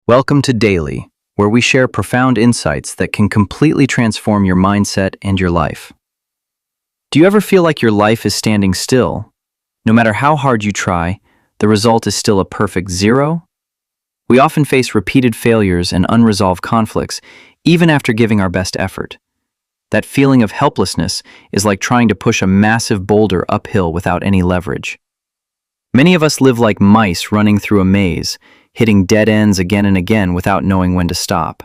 Welcome to Daily, where we share profound insights that can completely transform your mindset and your life. Do you ever feel like your life is standing still? No matter how hard you try, the result is still a perfect zero? We often face repeated failures and unresolved conflicts, even after giving our best effort. That feeling of helplessness is like trying to push a massive boulder uphill without any leverage. Many of us live like mice running through a maze, hitting dead ends again and again without knowing when to stop.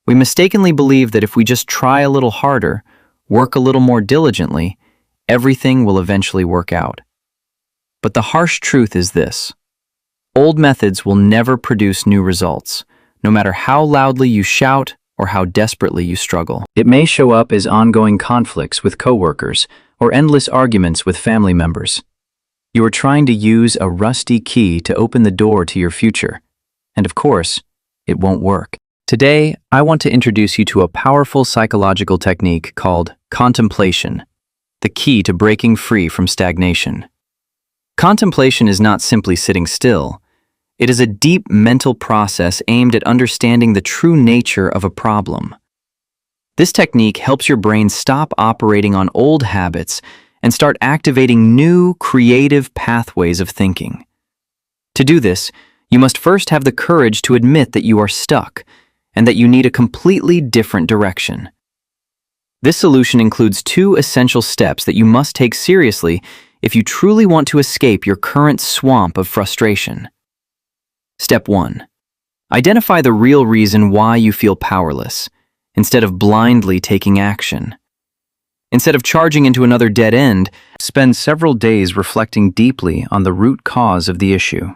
We mistakenly believe that if we just try a little harder, work a little more diligently, everything will eventually work out. But the harsh truth is this: old methods will never produce new results, no matter how loudly you shout or how desperately you struggle. It may show up as ongoing conflicts with coworkers or endless arguments with family members. You are trying to use a rusty key to open the door to your future, and of course, it won't work. Today, I want to introduce you to a powerful psychological technique called contemplation, the key to breaking free from stagnation. Contemplation is not simply sitting still. It is a deep mental process aimed at understanding the true nature of a problem. This technique helps your brain stop operating on old habits and start activating new, creative pathways of thinking. To do this, you must first have the courage to admit that you are stuck and that you need a completely different direction. This solution includes two essential steps that you must take seriously if you truly want to escape your current swamp of frustration. Step 1. Identify the real reason why you feel powerless, instead of blindly taking action. Instead of charging into another dead end, spend several days reflecting deeply on the root cause of the issue.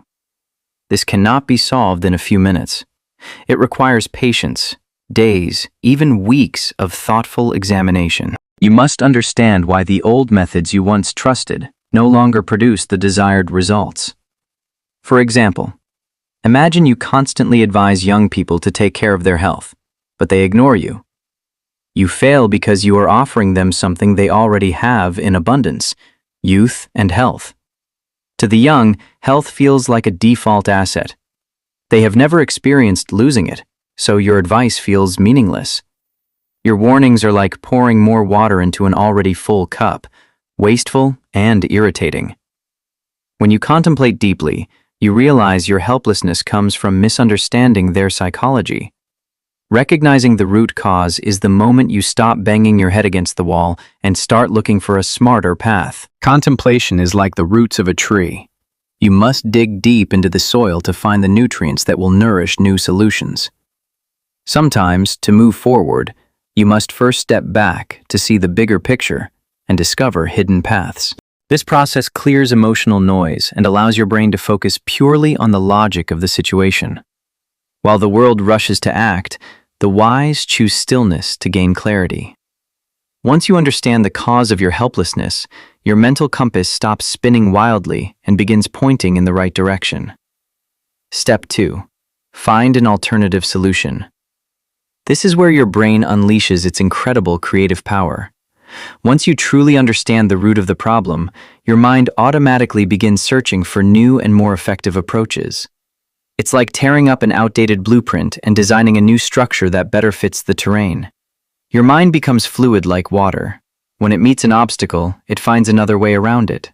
This cannot be solved in a few minutes. It requires patience, days, even weeks of thoughtful examination. You must understand why the old methods you once trusted no longer produce the desired results. For example, imagine you constantly advise young people to take care of their health, but they ignore you. You fail because you are offering them something they already have in abundance: youth and health. To the young, health feels like a default asset. They have never experienced losing it, so your advice feels meaningless. Your warnings are like pouring more water into an already full cup, wasteful and irritating. When you contemplate deeply, you realize your helplessness comes from misunderstanding their psychology. Recognizing the root cause is the moment you stop banging your head against the wall and start looking for a smarter path. Contemplation is like the roots of a tree. You must dig deep into the soil to find the nutrients that will nourish new solutions. Sometimes, to move forward, you must first step back to see the bigger picture and discover hidden paths. This process clears emotional noise and allows your brain to focus purely on the logic of the situation. While the world rushes to act, the wise choose stillness to gain clarity. Once you understand the cause of your helplessness, your mental compass stops spinning wildly and begins pointing in the right direction. Step 2. Find an alternative solution. This is where your brain unleashes its incredible creative power. Once you truly understand the root of the problem, your mind automatically begins searching for new and more effective approaches. It's like tearing up an outdated blueprint and designing a new structure that better fits the terrain. Your mind becomes fluid like water. When it meets an obstacle, it finds another way around it.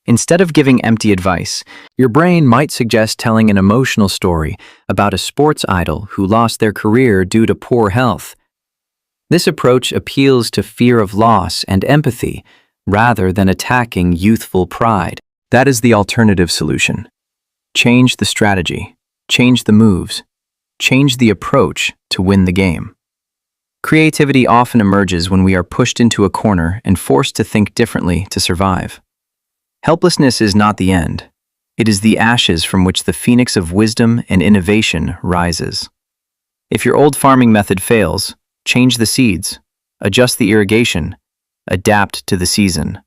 Instead of giving empty advice, your brain might suggest telling an emotional story about a sports idol who lost their career due to poor health. This approach appeals to fear of loss and empathy rather than attacking youthful pride. That is the alternative solution. Change the strategy, change the moves, change the approach to win the game. Creativity often emerges when we are pushed into a corner and forced to think differently to survive. Helplessness is not the end. It is the ashes from which the phoenix of wisdom and innovation rises. If your old farming method fails, change the seeds, adjust the irrigation, adapt to the season.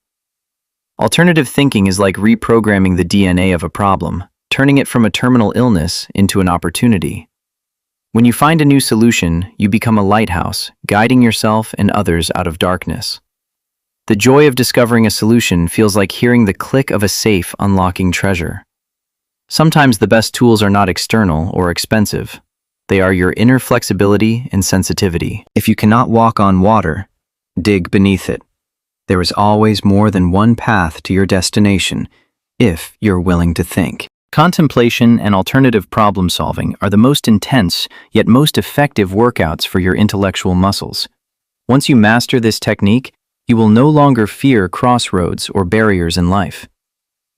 Alternative thinking is like reprogramming the DNA of a problem, turning it from a terminal illness into an opportunity. When you find a new solution, you become a lighthouse, guiding yourself and others out of darkness. The joy of discovering a solution feels like hearing the click of a safe unlocking treasure. Sometimes the best tools are not external or expensive. They are your inner flexibility and sensitivity. If you cannot walk on water, dig beneath it. There is always more than one path to your destination, if you're willing to think. Contemplation and alternative problem solving are the most intense yet most effective workouts for your intellectual muscles. Once you master this technique, you will no longer fear crossroads or barriers in life.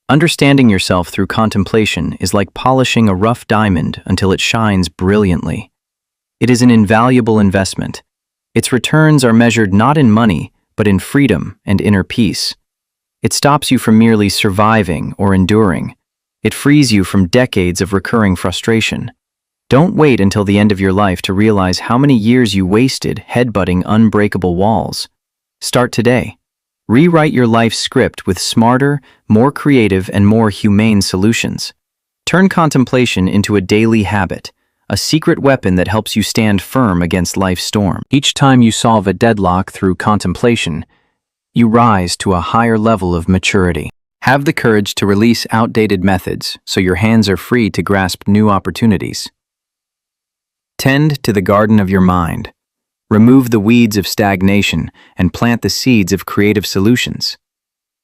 Understanding yourself through contemplation is like polishing a rough diamond until it shines brilliantly. It is an invaluable investment. Its returns are measured not in money, but in freedom and inner peace. It stops you from merely surviving or enduring. It frees you from decades of recurring frustration. Don't wait until the end of your life to realize how many years you wasted headbutting unbreakable walls. Start today. Rewrite your life script with smarter, more creative, and more humane solutions. Turn contemplation into a daily habit, a secret weapon that helps you stand firm against life's storm. Each time you solve a deadlock through contemplation, you rise to a higher level of maturity. Have the courage to release outdated methods so your hands are free to grasp new opportunities. Tend to the garden of your mind. Remove the weeds of stagnation and plant the seeds of creative solutions.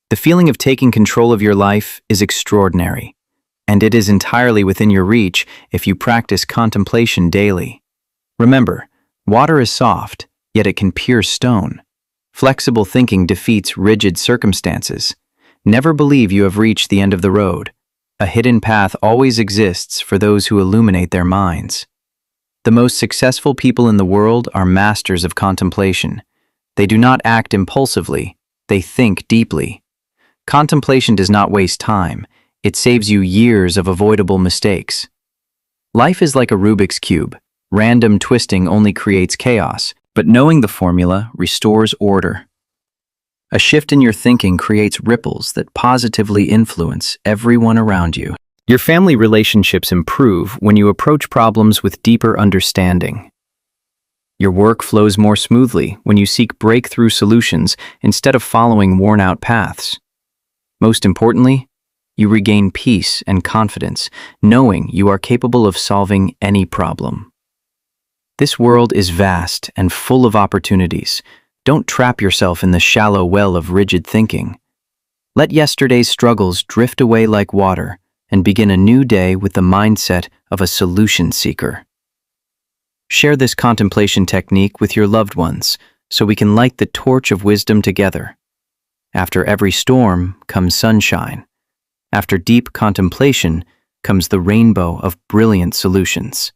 The feeling of taking control of your life is extraordinary, and it is entirely within your reach if you practice contemplation daily. Remember, water is soft, yet it can pierce stone. Flexible thinking defeats rigid circumstances. Never believe you have reached the end of the road. A hidden path always exists for those who illuminate their minds. The most successful people in the world are masters of contemplation. They do not act impulsively, they think deeply. Contemplation does not waste time. It saves you years of avoidable mistakes. Life is like a Rubik's Cube. Random twisting only creates chaos, but knowing the formula restores order. A shift in your thinking creates ripples that positively influence everyone around you. Your family relationships improve when you approach problems with deeper understanding. Your work flows more smoothly when you seek breakthrough solutions instead of following worn-out paths. Most importantly, you regain peace and confidence, knowing you are capable of solving any problem. This world is vast and full of opportunities. Don't trap yourself in the shallow well of rigid thinking. Let yesterday's struggles drift away like water, and begin a new day with the mindset of a solution seeker. Share this contemplation technique with your loved ones so we can light the torch of wisdom together. After every storm comes sunshine. After deep contemplation comes the rainbow of brilliant solutions.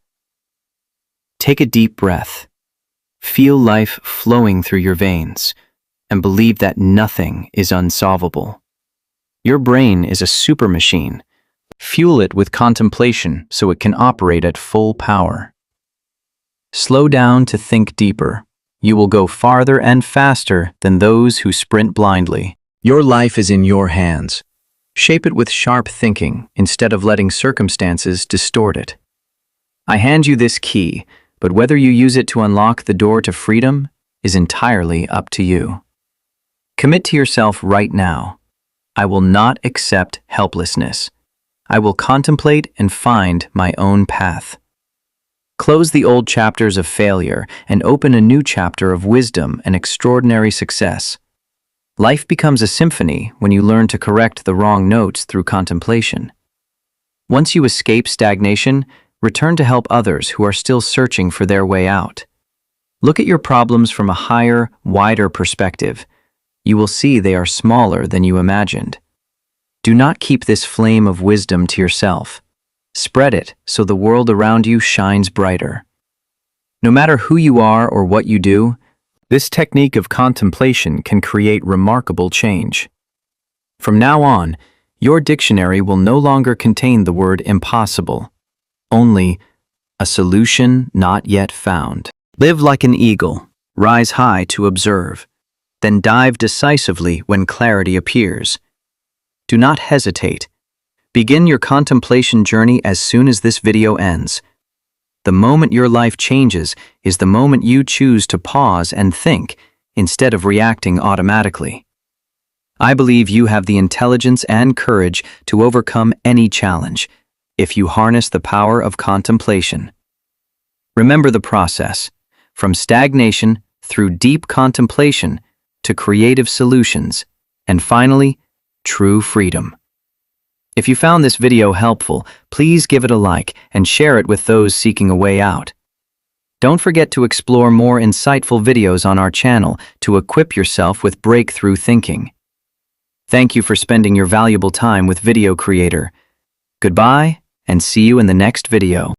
Take a deep breath. Feel life flowing through your veins, and believe that nothing is unsolvable. Your brain is a super machine. Fuel it with contemplation so it can operate at full power. Slow down to think deeper. You will go farther and faster than those who sprint blindly. Your life is in your hands. Shape it with sharp thinking instead of letting circumstances distort it. I hand you this key, but whether you use it to unlock the door to freedom is entirely up to you. Commit to yourself right now. I will not accept helplessness. I will contemplate and find my own path. Close the old chapters of failure and open a new chapter of wisdom and extraordinary success. Life becomes a symphony when you learn to correct the wrong notes through contemplation. Once you escape stagnation, return to help others who are still searching for their way out. Look at your problems from a higher, wider perspective. You will see they are smaller than you imagined. Do not keep this flame of wisdom to yourself. Spread it so the world around you shines brighter. No matter who you are or what you do, this technique of contemplation can create remarkable change. From now on, your dictionary will no longer contain the word impossible, only a solution not yet found. Live like an eagle, rise high to observe, then dive decisively when clarity appears. Do not hesitate. Begin your contemplation journey as soon as this video ends. The moment your life changes is the moment you choose to pause and think instead of reacting automatically. I believe you have the intelligence and courage to overcome any challenge, if you harness the power of contemplation. Remember the process, from stagnation through deep contemplation to creative solutions, and finally, true freedom. If you found this video helpful, please give it a like and share it with those seeking a way out. Don't forget to explore more insightful videos on our channel to equip yourself with breakthrough thinking. Thank you for spending your valuable time with Video Creator. Goodbye, and see you in the next video.